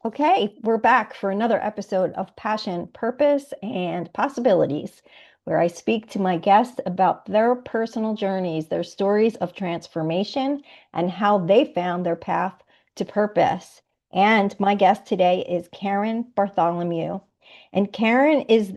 Okay, we're back for another episode of Passion, Purpose, and Possibilities, where I speak to my guests about their personal journeys, their stories of transformation, and how they found their path to purpose. And my guest today is Karen Bartholomew. And Karen is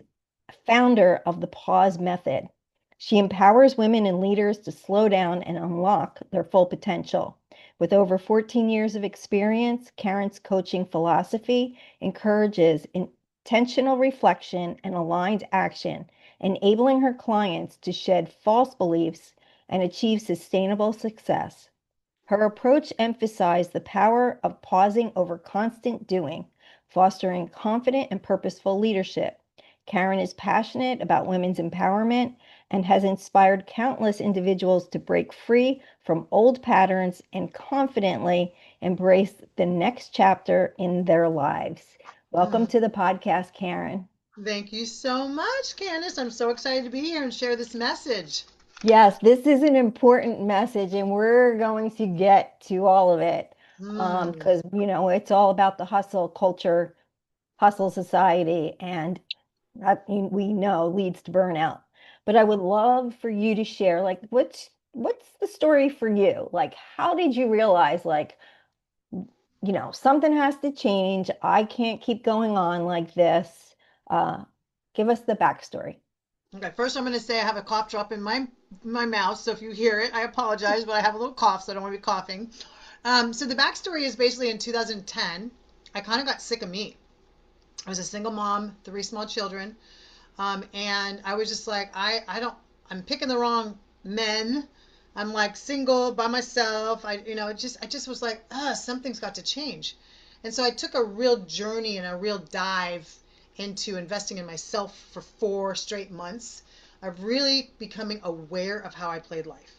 founder of the Pause Method. She empowers women and leaders to slow down and unlock their full potential. With over 14 years of experience, Karen's coaching philosophy encourages intentional reflection and aligned action, enabling her clients to shed false beliefs and achieve sustainable success. Her approach emphasized the power of pausing over constant doing, fostering confident and purposeful leadership. Karen is passionate about women's empowerment and has inspired countless individuals to break free from old patterns and confidently embrace the next chapter in their lives. Welcome to the podcast, Karen. Thank you so much, Candace. I'm so excited to be here and share this message. Yes, this is an important message, and we're going to get to all of it Hmm. because, it's all about the hustle culture, hustle society, and that we know leads to burnout. But I would love for you to share, like, what's the story for you? Like, how did you realize, like, something has to change. I can't keep going on like this. Uh, Give us the backstory. Okay, first I'm going to say I have a cough drop in my mouth, so if you hear it, I apologize, but I have a little cough, so I don't want to be coughing. So the backstory is basically in 2010, I kind of got sick of me. I was a single mom, three small children, and I was just like, I'm picking the wrong men. I'm like single by myself. I just was like, something's got to change. And so I took a real journey and a real dive into investing in myself for 4 straight months of really becoming aware of how I played life.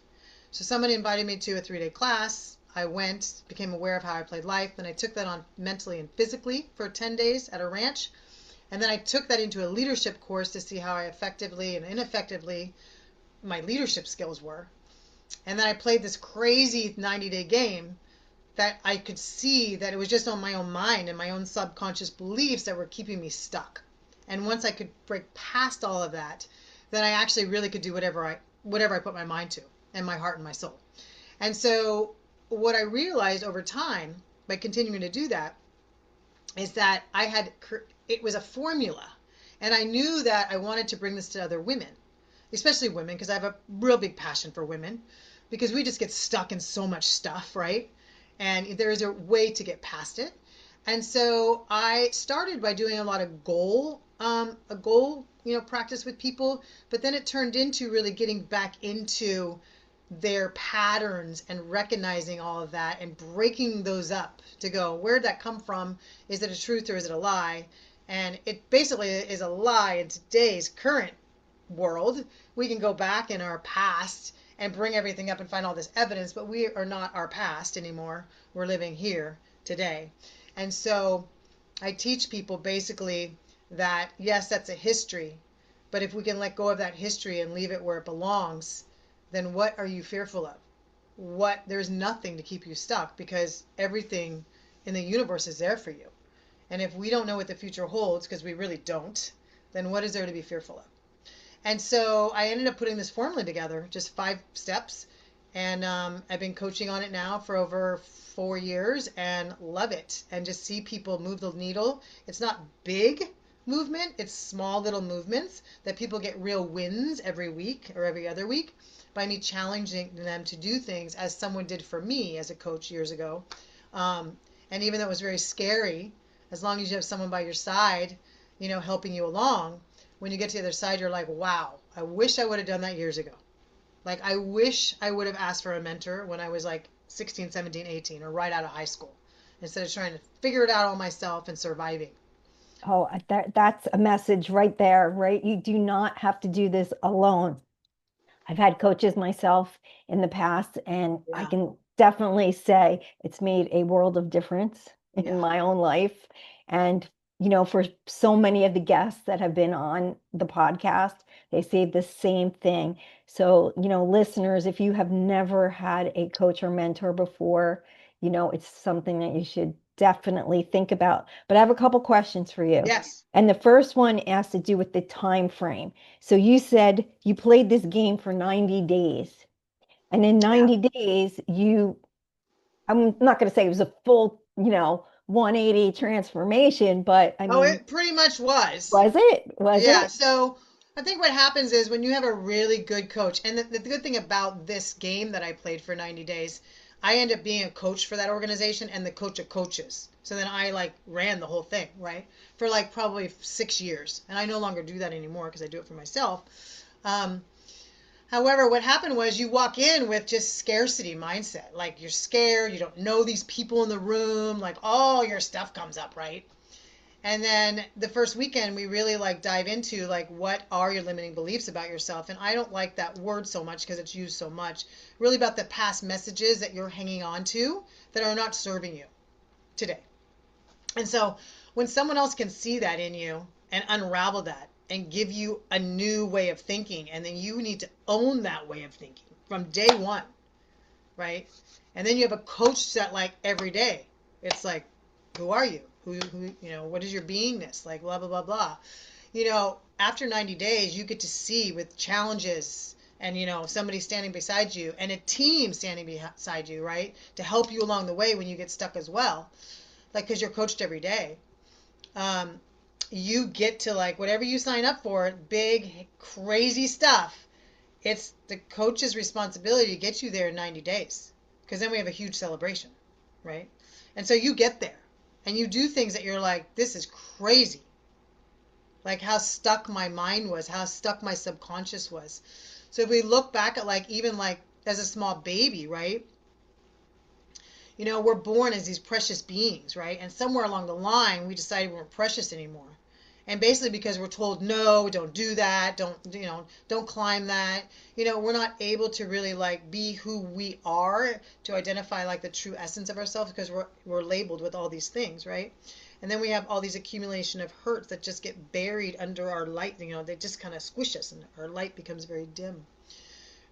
So somebody invited me to a 3-day class. I went, became aware of how I played life. Then I took that on mentally and physically for 10 days at a ranch. And then I took that into a leadership course to see how I effectively and ineffectively my leadership skills were. And then I played this crazy 90-day game that I could see that it was just on my own mind and my own subconscious beliefs that were keeping me stuck. And once I could break past all of that, then I actually really could do whatever I put my mind to and my heart and my soul. And so what I realized over time by continuing to do that is that it was a formula, and I knew that I wanted to bring this to other women, especially women, because I have a real big passion for women, because we just get stuck in so much stuff, right? And there is a way to get past it. And so I started by doing a lot of goal practice with people, but then it turned into really getting back into their patterns and recognizing all of that and breaking those up to go, where'd that come from? Is it a truth or is it a lie? And it basically is a lie in today's current world. We can go back in our past and bring everything up and find all this evidence, but we are not our past anymore. We're living here today. And so I teach people basically that yes, that's a history, but if we can let go of that history and leave it where it belongs, then what are you fearful of? There's nothing to keep you stuck because everything in the universe is there for you. And if we don't know what the future holds, because we really don't, then what is there to be fearful of? And so I ended up putting this formula together, just 5 steps. And I've been coaching on it now for over 4 years and love it. And just see people move the needle. It's not big movement, it's small little movements that people get real wins every week or every other week by me challenging them to do things as someone did for me as a coach years ago. Um, and even though it was very scary, as long as you have someone by your side, helping you along, when you get to the other side, you're like, wow, I wish I would have done that years ago. Like, I wish I would have asked for a mentor when I was like 16, 17, 18, or right out of high school, instead of trying to figure it out all myself and surviving. Oh, that's a message right there, right? You do not have to do this alone. I've had coaches myself in the past, and I Yeah, can definitely say it's made a world of difference in yeah. my own life. And, for so many of the guests that have been on the podcast, they say the same thing. So, listeners, if you have never had a coach or mentor before, it's something that you should definitely think about. But I have a couple questions for you. Yes. And the first one has to do with the time frame. So you said you played this game for 90 days. And in Yeah. 90 days, I'm not going to say it was a full, 180 transformation, but I Oh, mean, it pretty much was. was it? Was Yeah, it? so I think what happens is when you have a really good coach, and the good thing about this game that I played for 90 days, I end up being a coach for that organization and the coach of coaches. So then I like ran the whole thing, right? For like probably 6 years. And I no longer do that anymore because I do it for myself. Um, However, what happened was you walk in with just scarcity mindset. Like you're scared, you don't know these people in the room, like all your stuff comes up, right? And then the first weekend, we really like dive into like what are your limiting beliefs about yourself. And I don't like that word so much because it's used so much. Really about the past messages that you're hanging on to that are not serving you today. And so when someone else can see that in you and unravel that and give you a new way of thinking, and then you need to own that way of thinking from day one, right? And then you have a coach that like every day, it's like, who are you? What is your beingness? Like blah, blah, blah, blah. After 90 days, you get to see with challenges and, somebody standing beside you and a team standing beside you, right? To help you along the way when you get stuck as well. Like, because you're coached every day. Um, you get to like whatever you sign up for, big, crazy stuff. It's the coach's responsibility to get you there in 90 days because then we have a huge celebration, right? And so you get there and you do things that you're like, this is crazy. Like how stuck my mind was, how stuck my subconscious was. So if we look back at like even like as a small baby, right? We're born as these precious beings, right? And somewhere along the line, we decided we weren't precious anymore. And basically because we're told, no, don't do that, don't climb that. We're not able to really like be who we are to identify like the true essence of ourselves because we're labeled with all these things, right? And then we have all these accumulation of hurts that just get buried under our light. They just kind of squish us and our light becomes very dim.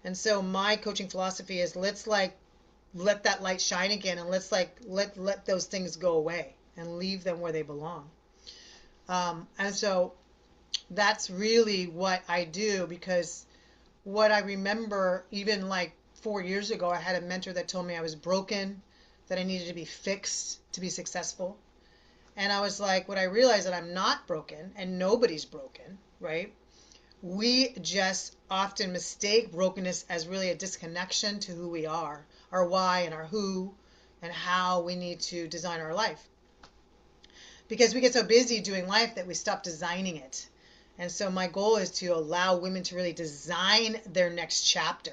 And so my coaching philosophy is let's like let that light shine again and let's like let those things go away and leave them where they belong. And so that's really what I do because what I remember even like 4 years ago, I had a mentor that told me I was broken, that I needed to be fixed to be successful. And I was like, what I realized that I'm not broken and nobody's broken, right? We just often mistake brokenness as really a disconnection to who we are, our why and our who, and how we need to design our life. Because we get so busy doing life that we stop designing it. And so my goal is to allow women to really design their next chapter.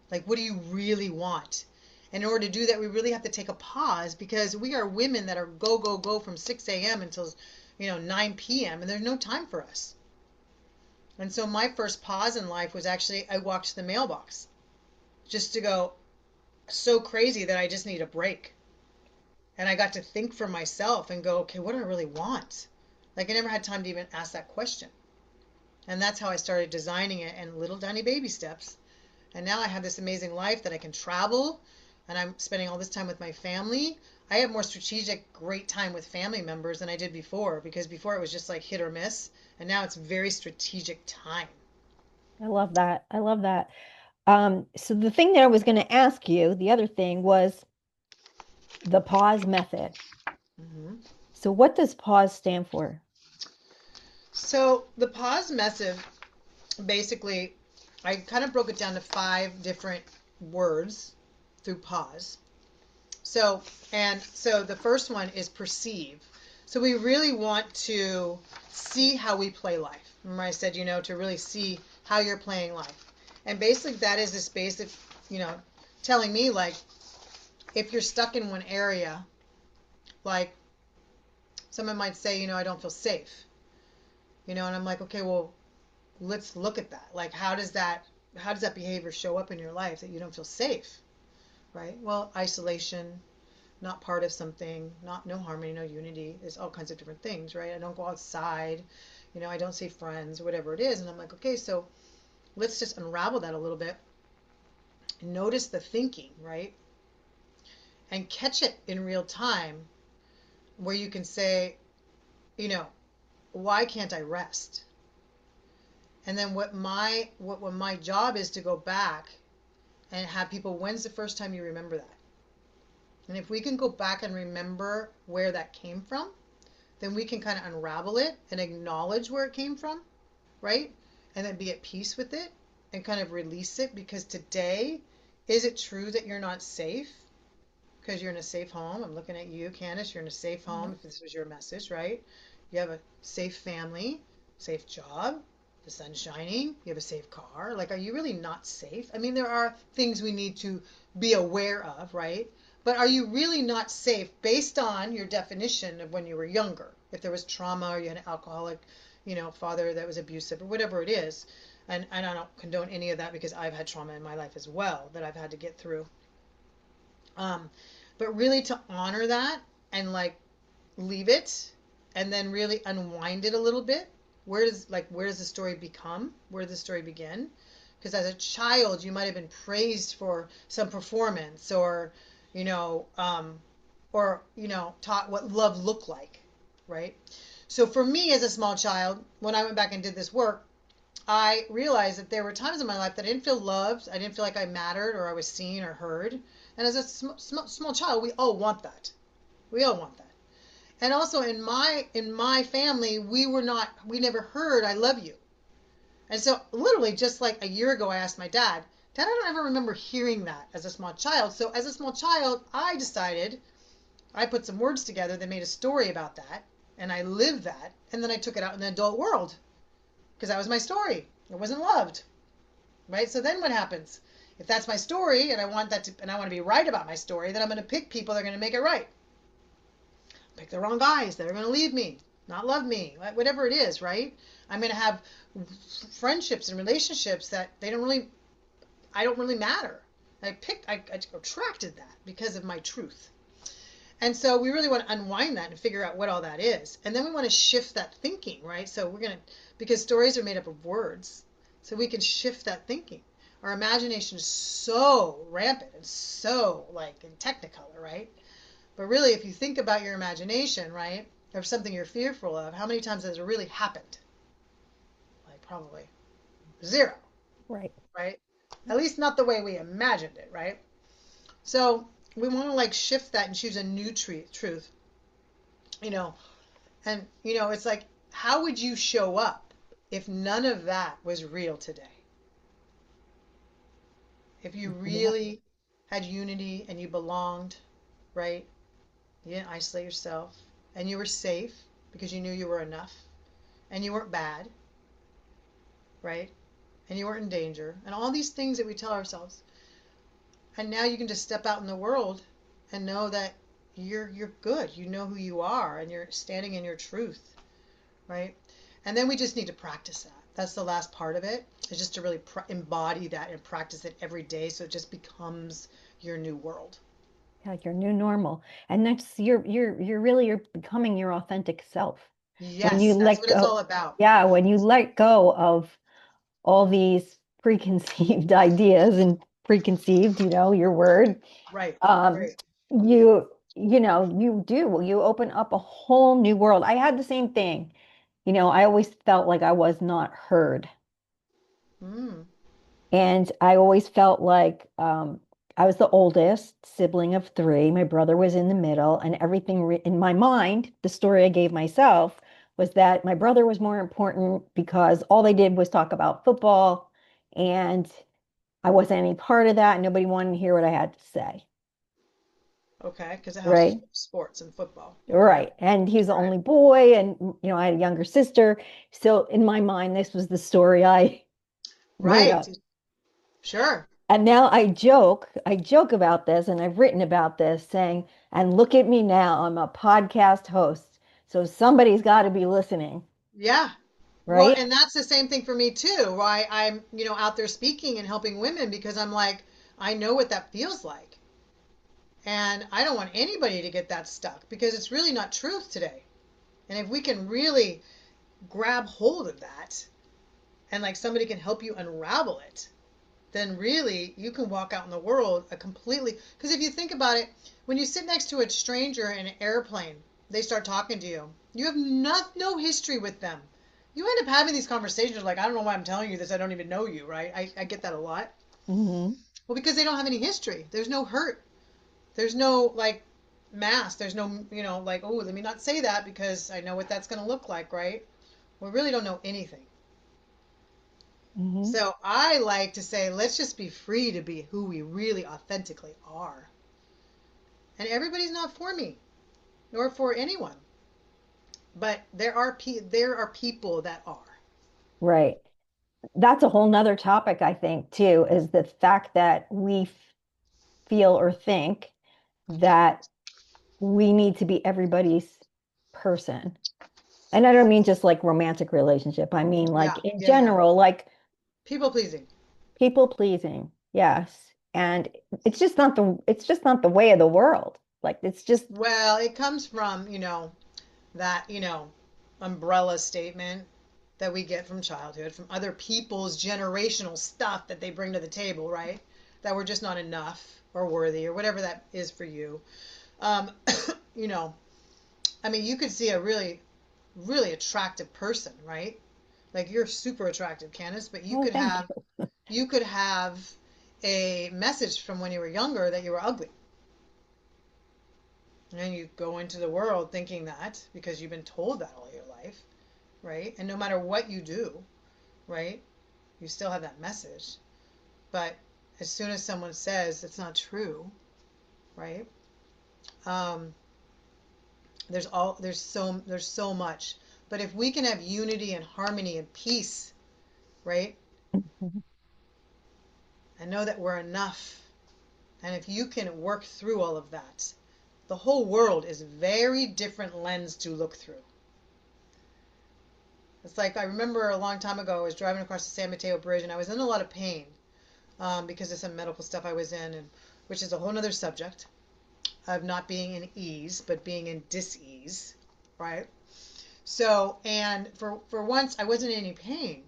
Like, what do you really want? And in order to do that, we really have to take a pause because we are women that are go, go, go from 6 a.m. until, 9 p.m. and there's no time for us. And so my first pause in life was actually I walked to the mailbox just to go so crazy that I just need a break. And I got to think for myself and go, okay, what do I really want? Like I never had time to even ask that question. And that's how I started designing it in little tiny baby steps. And now I have this amazing life that I can travel and I'm spending all this time with my family. I have more strategic, great time with family members than I did before because before it was just like hit or miss. And now it's very strategic time. I love that. I love that. So the thing that I was going to ask you, the other thing was the pause method. Hmm. So what does pause stand for? So the pause method, basically, I kind of broke it down to 5 different words through pause. So the first one is perceive. So we really want to see how we play life. Remember I said, to really see how you're playing life. And basically that is this basic, you know, telling me like if you're stuck in one area, like someone might say, I don't feel safe. And I'm like, okay, well, let's look at that. Like how does that behavior show up in your life that you don't feel safe? Right? Well, isolation, not part of something, no harmony, no unity. There's all kinds of different things, right? I don't go outside, I don't see friends, whatever it is. And I'm like, okay, so let's just unravel that a little bit. Notice the thinking, right? and catch it in real time where you can say, you know, why can't I rest? And then what my job is to go back and have people, when's the first time you remember that? And if we can go back and remember where that came from, then we can kind of unravel it and acknowledge where it came from, right? And then be at peace with it and kind of release it, because today, is it true that you're not safe? Because you're in a safe home. I'm looking at you, Candace. You're in a safe home, if this was your message, right? You have a safe family, safe job, the sun's shining, you have a safe car. Like, are you really not safe? I mean, there are things we need to be aware of, right? But are you really not safe based on your definition of when you were younger? If there was trauma, or you had an alcoholic, father that was abusive, or whatever it is. And I don't condone any of that, because I've had trauma in my life as well that I've had to get through. Um, but really to honor that and like leave it, and then really unwind it a little bit. Where does the story become? Where does the story begin? Because as a child, you might have been praised for some performance, or, you know, taught what love looked like, right? So for me as a small child, when I went back and did this work, I realized that there were times in my life that I didn't feel loved. I didn't feel like I mattered, or I was seen or heard. And as a small child, we all want that. We all want that. And also in my family, we never heard "I love you." And so literally just like a year ago, I asked my dad, "Dad, I don't ever remember hearing that as a small child." So as a small child, I decided, I put some words together that made a story about that, and I lived that, and then I took it out in the adult world, because that was my story. It wasn't loved, right? So then what happens? If that's my story, and I want to be right about my story, then I'm going to pick people that are going to make it right. Pick the wrong guys that are going to leave me, not love me, whatever it is, right? I'm going to have friendships and relationships that I don't really matter. I attracted that because of my truth. And so we really want to unwind that and figure out what all that is. And then we want to shift that thinking, right? So because stories are made up of words, so we can shift that thinking. Our imagination is so rampant and so like in technicolor, right? But really, if you think about your imagination, right, of something you're fearful of, how many times has it really happened? Like probably zero, Right. right? At least not the way we imagined it, right? So we want to like shift that and choose a new truth, you know. And it's like, how would you show up if none of that was real today? If you Yep. really had unity and you belonged, right? You didn't isolate yourself, and you were safe because you knew you were enough, and you weren't bad, right? And you weren't in danger, and all these things that we tell ourselves. And now you can just step out in the world and know that you're good. You know who you are, and you're standing in your truth, right? And then we just need to practice that. That's the last part of it, is just to really embody that and practice it every day, so it just becomes your new world. Yeah, your new normal. And that's you're becoming your authentic self. When you Yes, that's let what it's go, all about. yeah, when you let go of all these preconceived ideas and preconceived, your word, Right, um, right. you open up a whole new world. I had the same thing. I always felt like I was not heard. Mm, And I always felt like I was the oldest sibling of three. My brother was in the middle, and everything in my mind, the story I gave myself was that my brother was more important because all they did was talk about football, and I wasn't any part of that. Nobody wanted to hear what I had to say. okay, because the house was Right. full of sports and football. Okay, Right. And he was the right, only boy, and I had a younger sister. So in my mind, this was the story I made right. up. Sure. And now I joke about this, and I've written about this saying, and look at me now, I'm a podcast host. So somebody's got to be listening, Yeah. Well, right? and that's the same thing for me too. Why I'm, out there speaking and helping women, because I'm like, I know what that feels like. And I don't want anybody to get that stuck, because it's really not truth today. And if we can really grab hold of that, and like somebody can help you unravel it, then really you can walk out in the world a completely, because if you think about it, when you sit next to a stranger in an airplane, they start talking to you. You have no history with them. You end up having these conversations like, I don't know why I'm telling you this. I don't even know you, right? I get that a lot. Hmm. Well, because they don't have any history. There's no hurt. There's no like mask. There's no, like, oh, let me not say that because I know what that's going to look like, right? We really don't know anything. Hmm. So I like to say, let's just be free to be who we really authentically are. And everybody's not for me, nor for anyone. But there are people that are. Right. That's a whole nother topic, I think, too, is the fact that we feel or think that we need to be everybody's person. And I don't mean just like romantic relationship. I mean like Yeah, in yeah, yeah. general, like People pleasing. people pleasing. Yes. And it's just not the way of the world. Like it's just, Well, it comes from, that, umbrella statement that we get from childhood, from other people's generational stuff that they bring to the table, right? That we're just not enough or worthy or whatever that is for you. Um, you know, I mean, you could see a really, really attractive person, right? Like you're super attractive, Candace, but you oh, could thank have you. you could have a message from when you were younger that you were ugly. And you go into the world thinking that because you've been told that all your life, right? And no matter what you do, right, you still have that message. But as soon as someone says it's not true, right? Um, there's so much. But if we can have unity and harmony and peace, right, Mhm. and know that we're enough, and if you can work through all of that, the whole world is a very different lens to look through. It's like I remember a long time ago, I was driving across the San Mateo Bridge and I was in a lot of pain because of some medical stuff I was in, and which is a whole other subject of not being in ease, but being in dis-ease, right? So, and for once, I wasn't in any pain,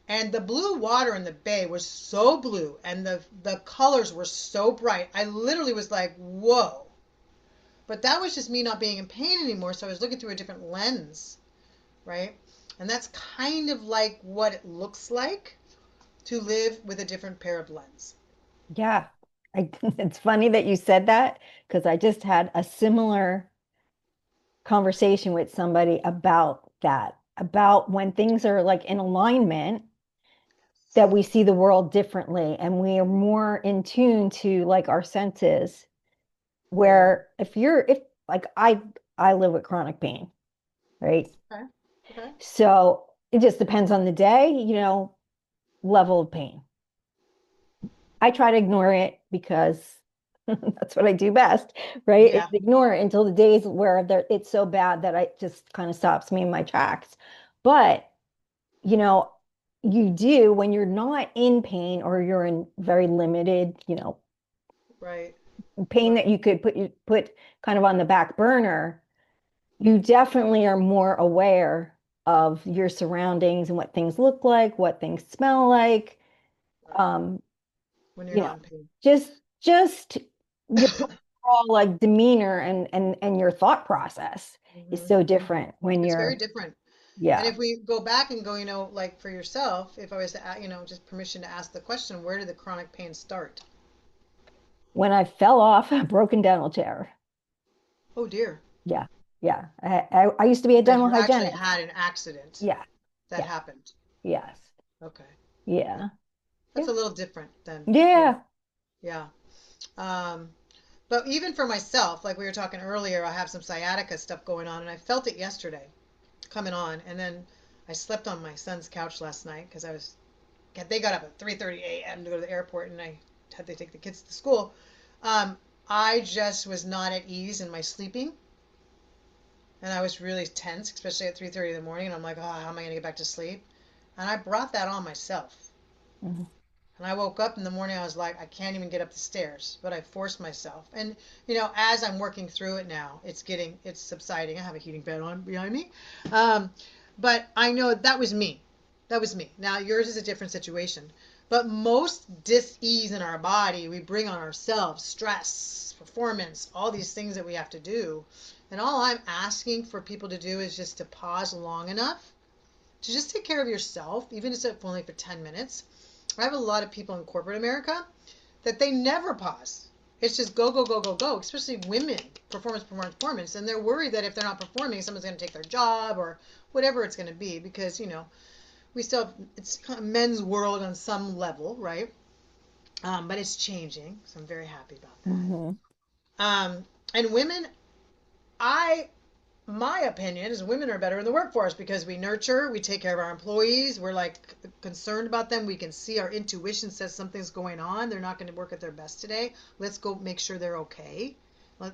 and the blue water in the bay was so blue, and the colors were so bright. I literally was like, whoa. But that was just me not being in pain anymore, so I was looking through a different lens, right? And that's kind of like what it looks like to live with a different pair of lens. Yeah. It's funny that you said that because I just had a similar conversation with somebody about that, about when things are like in alignment, that we see the world differently and we are more in tune to like our senses. Yeah. Where if like I live with chronic pain, right? Okay. Okay. So it just depends on the day, level of pain. I try to ignore it because that's what I do best, right? Is Yeah. ignore it until the days where it's so bad that I just kind of stops me in my tracks. But, you know, you do when you're not in pain or you're in very limited, Right. pain that Right. you could put kind of on the back burner, you definitely are more aware of your surroundings and what things look like, what things smell like. Right. Um, When you're you not know, in pain. just your overall like demeanor and your thought process is so Hmm. different when It's very you're, different. And yeah. if we go back and go, like for yourself, if I was to, just permission to ask the question, where did the chronic pain start? When I fell off a broken dental chair. Oh dear. Yeah. Yeah. I used to be a That dental you actually hygienist. had an accident Yeah. that Yeah. happened. Yes. Okay. Yeah. Yeah. That's Yeah. a little different than, Yeah. yeah. Um, but even for myself, like we were talking earlier, I have some sciatica stuff going on, and I felt it yesterday coming on, and then I slept on my son's couch last night because they got up at 3:30 a.m. to go to the airport, and I had to take the kids to school. Um, I just was not at ease in my sleeping, and I was really tense, especially at 3:30 in the morning. And I'm like, oh, how am I going to get back to sleep? And I brought that on myself. Mhm. And I woke up in the morning, I was like, I can't even get up the stairs, but I forced myself. And, as I'm working through it now, it's subsiding. I have a heating fan on behind me. Um, but I know that was me. That was me. Now, yours is a different situation. But most dis-ease in our body we bring on ourselves, stress, performance, all these things that we have to do. And all I'm asking for people to do is just to pause long enough to just take care of yourself, even if it's only for 10 minutes. I have a lot of people in corporate America that they never pause. It's just go, go, go, go, go, especially women, performance, performance, performance. And they're worried that if they're not performing, someone's going to take their job or whatever it's going to be because, we still have, it's kind of men's world on some level, right? But it's changing, so I'm very happy about that. Hmm. And women, I my opinion is women are better in the workforce because we nurture, we take care of our employees, we're like concerned about them, we can see our intuition says something's going on, they're not going to work at their best today. Let's go make sure they're okay.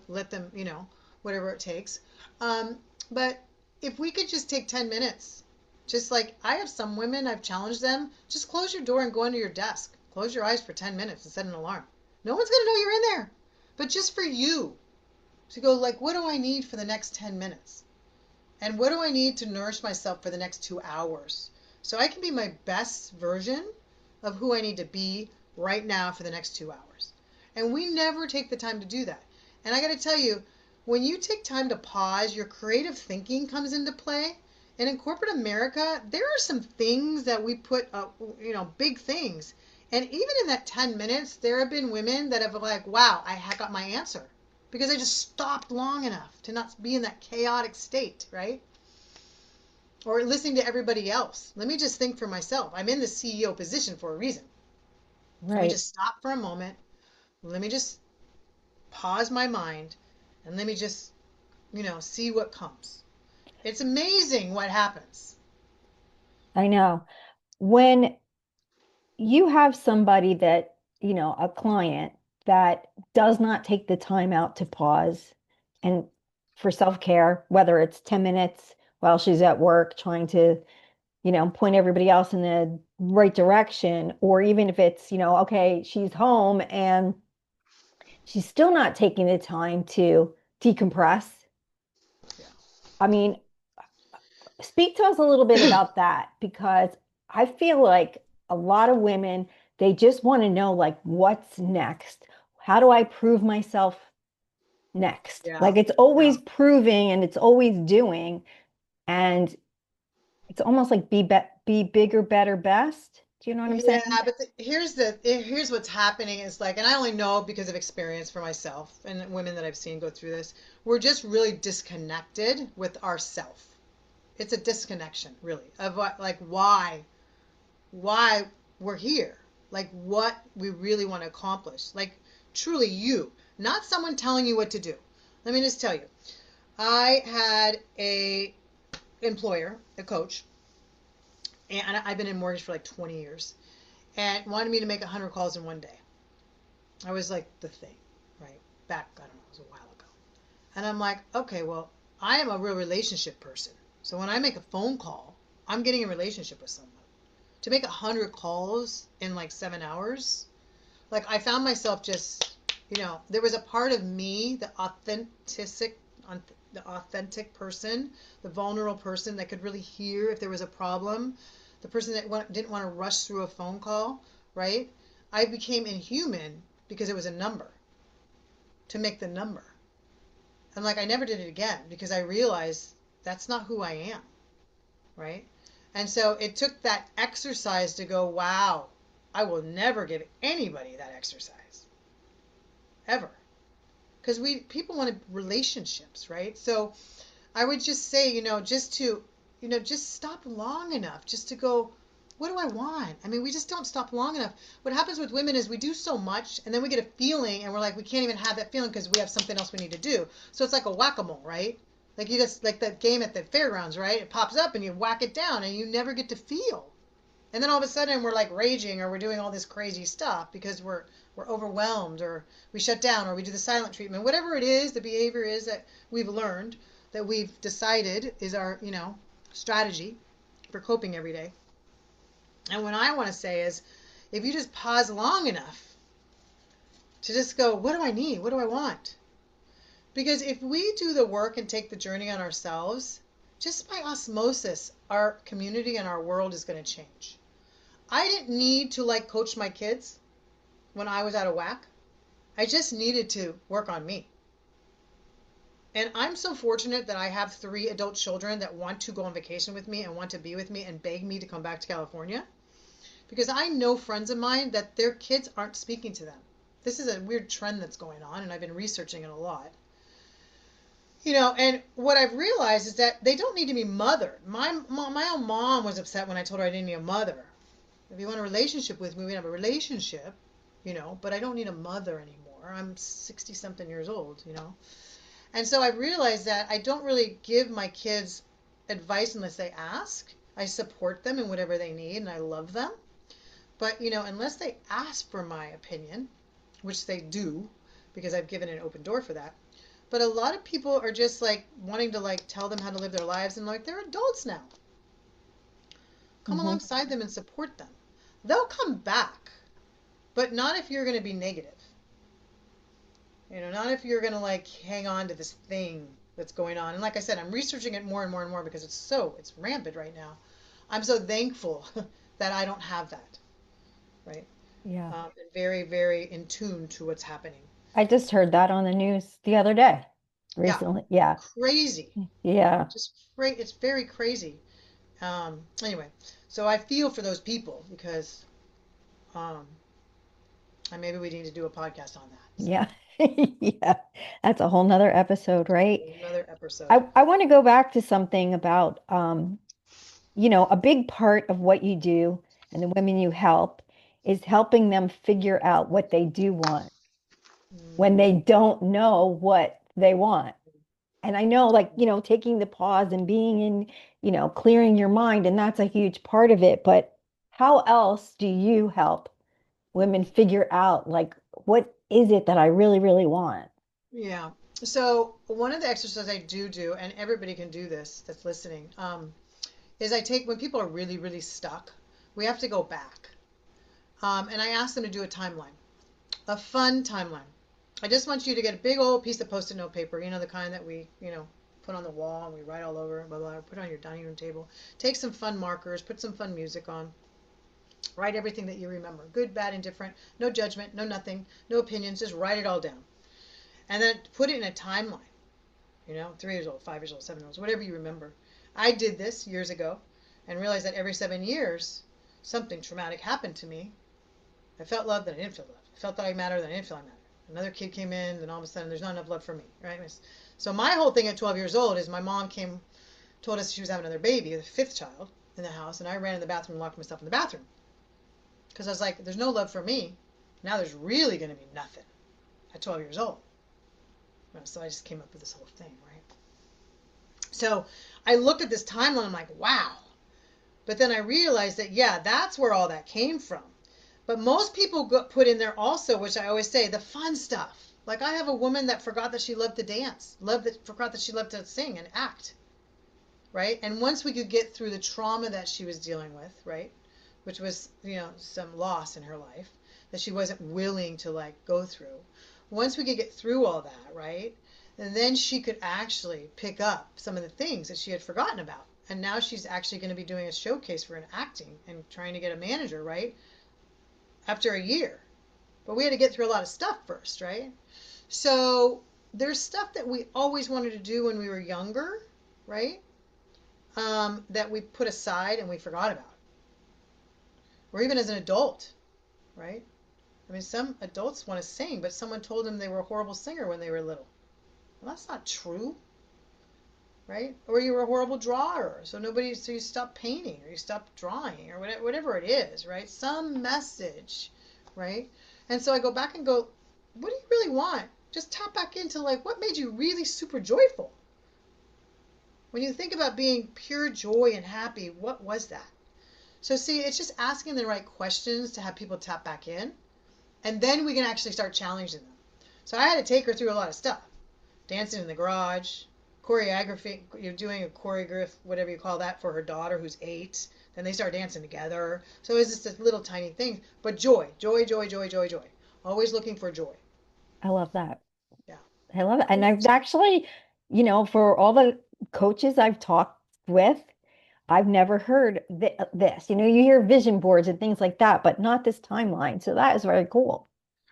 Let them, whatever it takes. But if we could just take 10 minutes, just like I have some women, I've challenged them, just close your door and go into your desk. Close your eyes for 10 minutes and set an alarm. No one's going to know you're in there. But just for you, to go like, what do I need for the next 10 minutes? And what do I need to nourish myself for the next 2 hours? So I can be my best version of who I need to be right now for the next 2 hours. And we never take the time to do that. And I got to tell you, when you take time to pause, your creative thinking comes into play. And in corporate America, there are some things that we put, big things. And even in that 10 minutes, there have been women that have like, wow, I got my answer because I just stopped long enough to not be in that chaotic state, right? Or listening to everybody else. Let me just think for myself. I'm in the CEO position for a reason. Let me Right. just stop for a moment. Let me just pause my mind and let me just, see what comes. It's amazing what happens. I know. When you have somebody that, a client that does not take the time out to pause and for self-care, whether it's 10 minutes while she's at work trying to, point everybody else in the right direction, or even if it's, okay, she's home and she's still not taking the time to decompress. I mean, speak to us a little bit Yeah. about that because I feel like a lot of women, they just want to know like what's next? How do I prove myself next? Yeah. Like it's Yeah. always proving and it's always doing and it's almost like be bigger, better, best. Do you know what I'm Yeah, saying? but here's what's happening is like, and I only know because of experience for myself and women that I've seen go through this. We're just really disconnected with ourself. It's a disconnection, really, of what, like, why we're here, like what we really want to accomplish, like truly you, not someone telling you what to do. Let me just tell you, I had a employer, a coach, and I've been in mortgage for like 20 years, and wanted me to make 100 calls in one day. I was like the thing, right? Back, I don't know, it was a while ago. And I'm like, okay, well, I am a real relationship person. So when I make a phone call, I'm getting a relationship with someone. To make 100 calls in like 7 hours, like I found myself just, there was a part of me, the authentic person, the vulnerable person that could really hear if there was a problem, the person that didn't want to rush through a phone call, right? I became inhuman because it was a number to make the number. And like I never did it again because I realized that's not who I am, right? And so it took that exercise to go, wow, I will never give anybody that exercise ever. Because we people want relationships, right? So I would just say, just stop long enough just to go, what do I want? I mean, we just don't stop long enough. What happens with women is we do so much and then we get a feeling and we're like, we can't even have that feeling because we have something else we need to do. So it's like a whack-a-mole, right? Like you just, like that game at the fairgrounds, right? It pops up and you whack it down and you never get to feel. And then all of a sudden we're like raging or we're doing all this crazy stuff because we're overwhelmed or we shut down or we do the silent treatment. Whatever it is, the behavior is that we've learned, that we've decided is our, strategy for coping every day. And what I want to say is if you just pause long enough to just go, what do I need? What do I want? Because if we do the work and take the journey on ourselves, just by osmosis, our community and our world is going to change. I didn't need to like coach my kids when I was out of whack. I just needed to work on me. And I'm so fortunate that I have three adult children that want to go on vacation with me and want to be with me and beg me to come back to California. Because I know friends of mine that their kids aren't speaking to them. This is a weird trend that's going on, and I've been researching it a lot. And what I've realized is that they don't need to be mothered. My own mom was upset when I told her I didn't need a mother. If you want a relationship with me, we can have a relationship, but I don't need a mother anymore. I'm 60 something years old. And so I realized that I don't really give my kids advice unless they ask. I support them in whatever they need and I love them. But, unless they ask for my opinion, which they do, because I've given an open door for that. But a lot of people are just like wanting to like tell them how to live their lives and like they're adults now. Come Hmm. alongside them and support them. They'll come back, but not if you're going to be negative. Not if you're going to like hang on to this thing that's going on. And like I said, I'm researching it more and more and more because it's rampant right now. I'm so thankful that I don't have that, right? Yeah. And very, very in tune to what's happening. I just heard that on the news the other day, Yeah, recently. Yeah. crazy. Yeah. Just great. It's very crazy. Anyway, so I feel for those people because um, and maybe we need to do a podcast on that. So Yeah. Yeah. That's a whole nother episode, right? another episode. I want to go back to something about a big part of what you do and the women you help is helping them figure out what they do want when Mm, they don't know what they want. And I know, like, taking the pause and being in, clearing your mind, and that's a huge part of it. But how else do you help women figure out, like, what is it that I really, really want? yeah. So one of the exercises I do, and everybody can do this that's listening, is I take when people are really, really stuck, we have to go back. And I ask them to do a timeline, a fun timeline. I just want you to get a big old piece of post-it note paper, the kind that we put on the wall and we write all over, blah, blah, put it on your dining room table. Take some fun markers, put some fun music on, write everything that you remember, good, bad, indifferent, no judgment, no nothing, no opinions, just write it all down. And then put it in a timeline, 3 years old, 5 years old, 7 years old, whatever you remember. I did this years ago and realized that every 7 years, something traumatic happened to me. I felt love, then I didn't feel love. I felt that I mattered, then I didn't feel I mattered. Another kid came in, then all of a sudden there's not enough love for me, right? So my whole thing at 12 years old is my mom told us she was having another baby, the fifth child in the house, and I ran in the bathroom and locked myself in the bathroom. Because I was like, there's no love for me. Now there's really going to be nothing at 12 years old. So I just came up with this whole thing, right? So I looked at this timeline, I'm like, wow. But then I realized that, yeah, that's where all that came from. But most people put in there also, which I always say, the fun stuff. Like I have a woman that forgot that she loved to dance, forgot that she loved to sing and act, right? And once we could get through the trauma that she was dealing with, right, which was, some loss in her life that she wasn't willing to like go through. Once we could get through all that, right, and then she could actually pick up some of the things that she had forgotten about. And now she's actually going to be doing a showcase for an acting and trying to get a manager, right, after a year. But we had to get through a lot of stuff first, right? So there's stuff that we always wanted to do when we were younger, right? That we put aside and we forgot about, or even as an adult, right? I mean, some adults want to sing, but someone told them they were a horrible singer when they were little. Well, that's not true, right? Or you were a horrible drawer, so you stopped painting or you stopped drawing or whatever it is, right? Some message, right? And so I go back and go, what do you really want? Just tap back into like what made you really super joyful. When you think about being pure joy and happy, what was that? So see, it's just asking the right questions to have people tap back in, and then we can actually start challenging them. So I had to take her through a lot of stuff. Dancing in the garage, choreography, you're doing a choreograph, whatever you call that, for her daughter who's 8. Then they start dancing together. So it's just a little tiny thing. But joy, joy, joy, joy, joy, joy. Always looking for joy. I love that. Yeah. I love it. And I've actually, for all the coaches I've talked with, I've never heard this. You hear vision boards and things like that, but not this timeline. So that is very cool.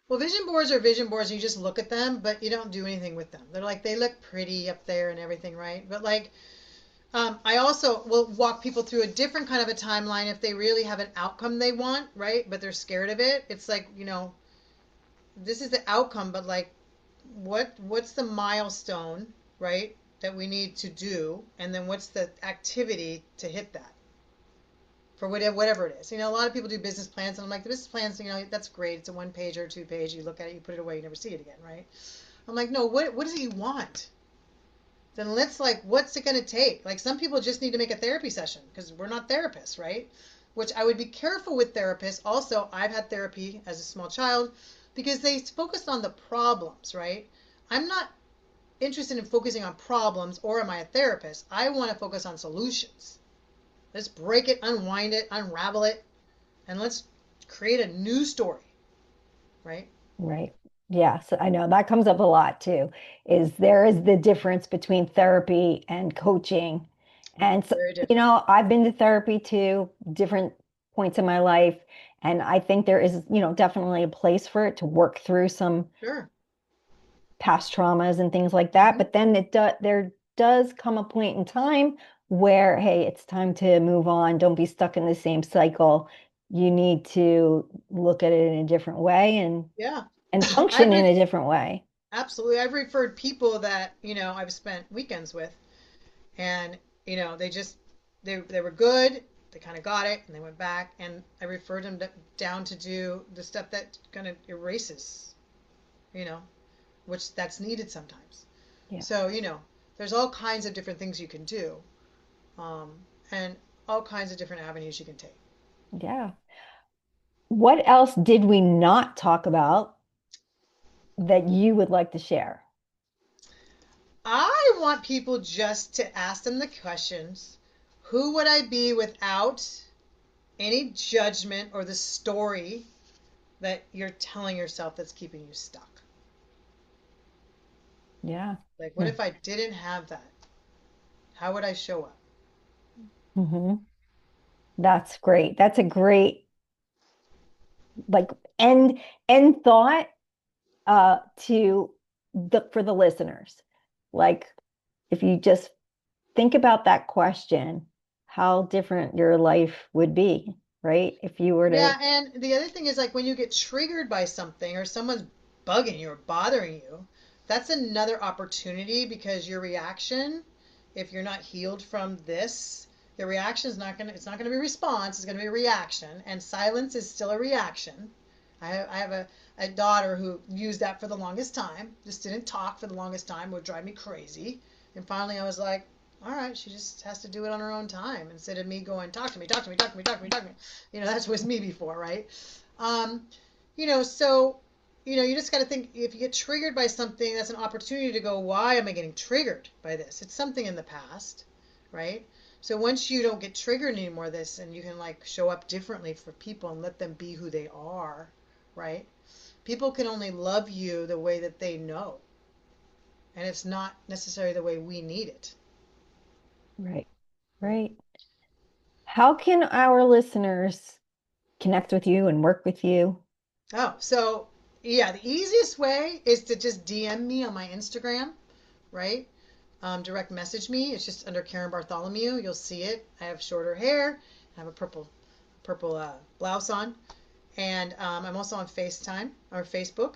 Well, vision boards are vision boards. You just look at them, but you don't do anything with them. They're like, they look pretty up there and everything, right? But like, I also will walk people through a different kind of a timeline if they really have an outcome they want, right? But they're scared of it. It's like, this is the outcome, but like, what's the milestone, right? That we need to do, and then what's the activity to hit that for whatever it is. A lot of people do business plans, and I'm like, the business plans, that's great. It's a one page or two page. You look at it, you put it away, you never see it again, right? I'm like, no, what is it you want? Then let's like, what's it going to take? Like some people just need to make a therapy session because we're not therapists, right? Which I would be careful with therapists. Also, I've had therapy as a small child because they focused on the problems, right? I'm not interested in focusing on problems, or am I a therapist? I want to focus on solutions. Let's break it, unwind it, unravel it, and let's create a new story, right? Right. Yes, I know that comes up a lot too. Is there is the difference between therapy and coaching. And so, Very different. I've been to therapy too, different points in my life. And I think there is, definitely a place for it to work through some Sure. past traumas and things like that. Hmm. But then there does come a point in time where, hey, it's time to move on. Don't be stuck in the same cycle. You need to look at it in a different way Yeah. and I've function in re- a different way. Absolutely. I've referred people that, I've spent weekends with, and, they just, they were good. They kind of got it and they went back, and I referred them down to do the stuff that kind of erases, you know, which that's needed sometimes. Yeah. So, there's all kinds of different things you can do, and all kinds of different avenues you can take. Yeah. What else did we not talk about that you would like to share? I want people just to ask them the questions: who would I be without any judgment or the story that you're telling yourself that's keeping you stuck? Yeah. Like, what if I didn't have that? How would I show up? Mm-hmm. That's great. That's a great like end thought to the for the listeners. Like if you just think about that question, how different your life would be, right? If you were to Yeah, and the other thing is like when you get triggered by something or someone's bugging you or bothering you, that's another opportunity because your reaction, if you're not healed from this, the reaction is not gonna it's not gonna be response, it's gonna be a reaction, and silence is still a reaction. I have a daughter who used that for the longest time, just didn't talk for the longest time, would drive me crazy. And finally I was like, all right, she just has to do it on her own time instead of me going, talk to me, talk to me, talk to me, talk to me, talk to me. That's was me before, right? Um, so, you just got to think if you get triggered by something, that's an opportunity to go, why am I getting triggered by this? It's something in the past, right? So once you don't get triggered anymore, this, and you can like show up differently for people and let them be who they are, right? People can only love you the way that they know, and it's not necessarily the way we need it, right, right? right. How can our listeners connect with you and work with you? Oh, so yeah, the easiest way is to just DM me on my Instagram, right? Direct message me. It's just under Karen Bartholomew. You'll see it. I have shorter hair. I have a purple blouse on, and I'm also on FaceTime or Facebook,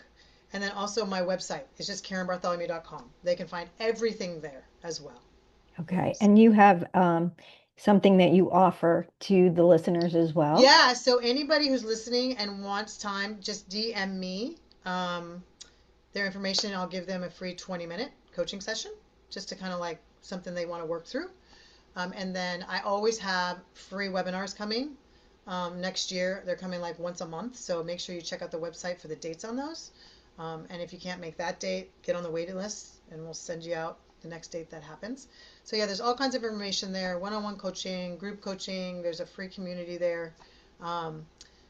and then also my website is just KarenBartholomew.com. They can find everything there as well. Okay. And you have something that you offer to the listeners as well. Yeah, so anybody who's listening and wants time, just DM me their information. I'll give them a free 20-minute coaching session just to kind of like something they want to work through. And then I always have free webinars coming next year. They're coming like once a month. So make sure you check out the website for the dates on those. And if you can't make that date, get on the waiting list and we'll send you out the next date that happens. So yeah, there's all kinds of information there, one-on-one coaching, group coaching. There's a free community there um,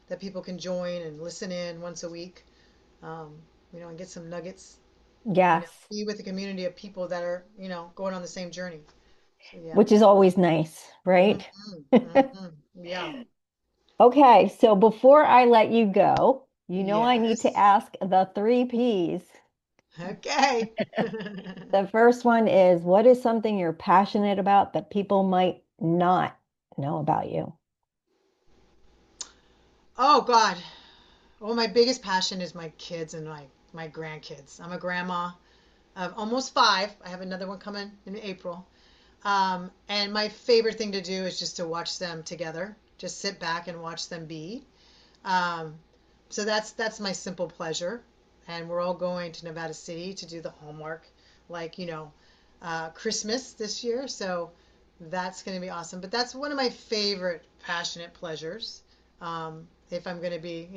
that people can join and listen in once a week, um, and get some nuggets, Yes. be with a community of people that are, going on the same journey. So yeah. which is always nice, right? Hmm. Hmm. Yeah. Okay, so before I let you go, you know I need to Yes. ask the three P's. Okay. The first one is, what is something you're passionate about that people might not know about you? Oh God. Well, my biggest passion is my kids and my grandkids. I'm a grandma of almost five. I have another one coming in April. And my favorite thing to do is just to watch them together. Just sit back and watch them be. Um, so that's my simple pleasure. And we're all going to Nevada City to do the homework, like Christmas this year. So that's going to be awesome. But that's one of my favorite passionate pleasures. If I'm going to be,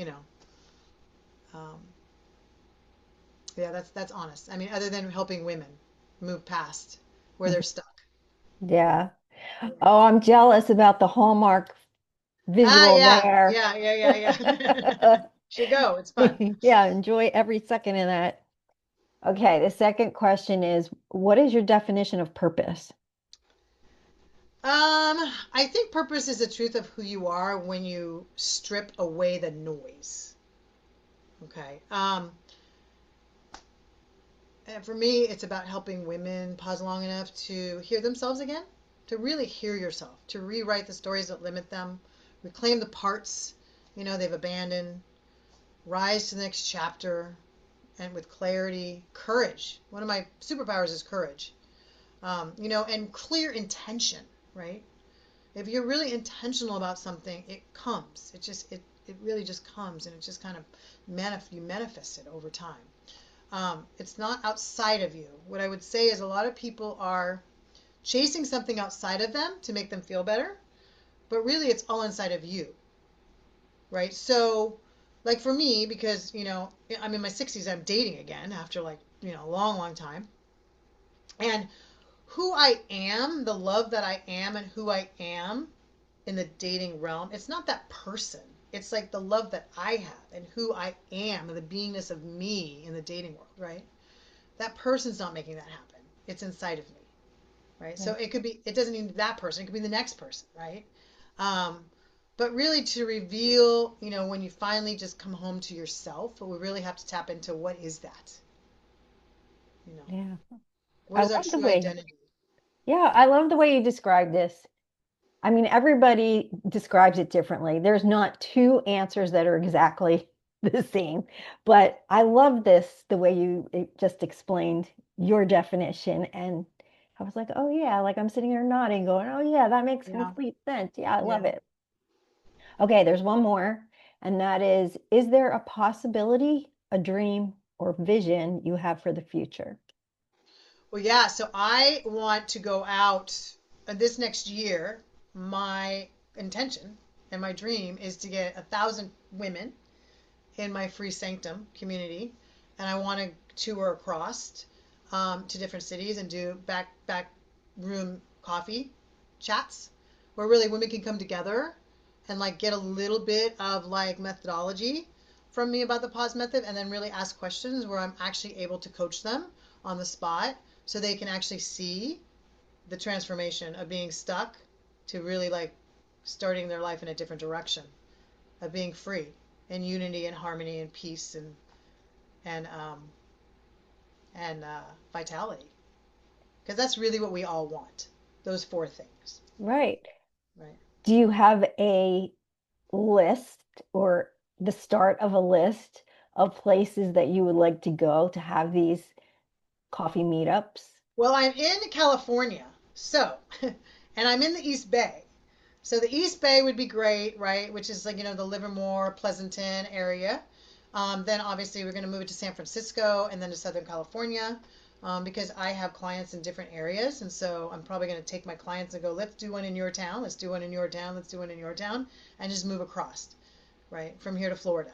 um, yeah, that's honest. I mean, other than helping women move past where they're stuck. Yeah. Yeah. Oh, I'm jealous about the Hallmark Ah, visual yeah, there. yeah, yeah, yeah, yeah. Should go. It's fun. Yeah, enjoy every second of that. Okay, the second question is, what is your definition of purpose? I think purpose is the truth of who you are when you strip away the noise. Okay. And for me, it's about helping women pause long enough to hear themselves again, to really hear yourself, to rewrite the stories that limit them, reclaim the parts, they've abandoned, rise to the next chapter, and with clarity, courage. One of my superpowers is courage. And clear intention, right? If you're really intentional about something, it comes. It really just comes, and it just kind of you manifest it over time. It's not outside of you. What I would say is a lot of people are chasing something outside of them to make them feel better, but really it's all inside of you, right? So, like for me, because I'm in my 60s, I'm dating again after like a long, long time, and who I am, the love that I am, and who I am in the dating realm, it's not that person. It's like the love that I have and who I am and the beingness of me in the dating world, right? That person's not making that happen. It's inside of me, right? So Yeah. it doesn't need that person. It could be the next person, right? Um, but really to reveal, when you finally just come home to yourself, we really have to tap into what is that, you know, Yeah. what I is our love the true way, identity? yeah, I love the way you describe this. I mean, everybody describes it differently. There's not two answers that are exactly the same, but I love this, the way you just explained your definition. And I was like, oh, yeah, like I'm sitting here nodding, going, oh, yeah, that makes Yeah, complete sense. Yeah, I love yeah. it. Okay, there's one more, and that is there a possibility, a dream, or vision you have for the future? Well, yeah. So I want to go out this next year. My intention and my dream is to get 1,000 women in my free sanctum community, and I want to tour across to different cities and do back room coffee chats where really women can come together and like get a little bit of like methodology from me about the pause method, and then really ask questions where I'm actually able to coach them on the spot so they can actually see the transformation of being stuck to really like starting their life in a different direction, of being free in unity and harmony and peace and vitality, because that's really what we all want, those four things, Right. right? Do you have a list or the start of a list of places that you would like to go to have these coffee meetups? Well, I'm in California, so and I'm in the East Bay. So the East Bay would be great, right? Which is like, the Livermore, Pleasanton area. Then obviously we're going to move it to San Francisco and then to Southern California, because I have clients in different areas. And so I'm probably going to take my clients and go, let's do one in your town. Let's do one in your town. Let's do one in your town, and just move across, right? From here to Florida.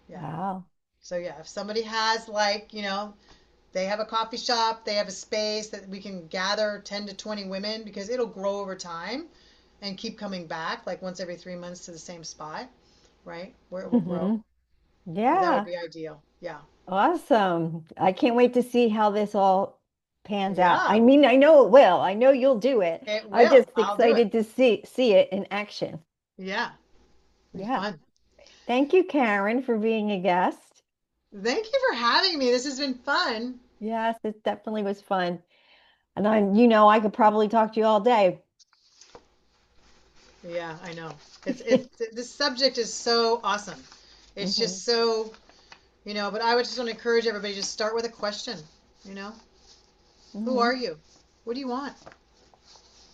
Yeah. Wow. So yeah, if somebody has like, they have a coffee shop, they have a space that we can gather 10 to 20 women, because it'll grow over time and keep coming back like once every 3 months to the same spot, right? Where it will grow. Hmm. That would Yeah. be ideal. Yeah. Awesome. I can't wait to see how this all pans out. I Yeah, mean, I know it will. I know you'll do it. it I'm will. just I'll do it. excited to see it in action. Yeah, be Yeah. fun. Thank you, Karen, for being a guest. Thank you for having me. This has been fun. Yes, it definitely was fun. And I could probably talk to you all day. Yeah, I know. It's this subject is so awesome. It's Hmm. just so, but I would just want to encourage everybody just start with a question, you know? Who Hmm. are you? What do you want?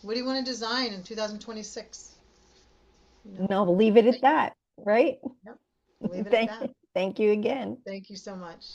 What do you want to design in 2026? You know? No, leave it at that, right? Yep. Leave it at Thank, that. thank you again. Thank you so much.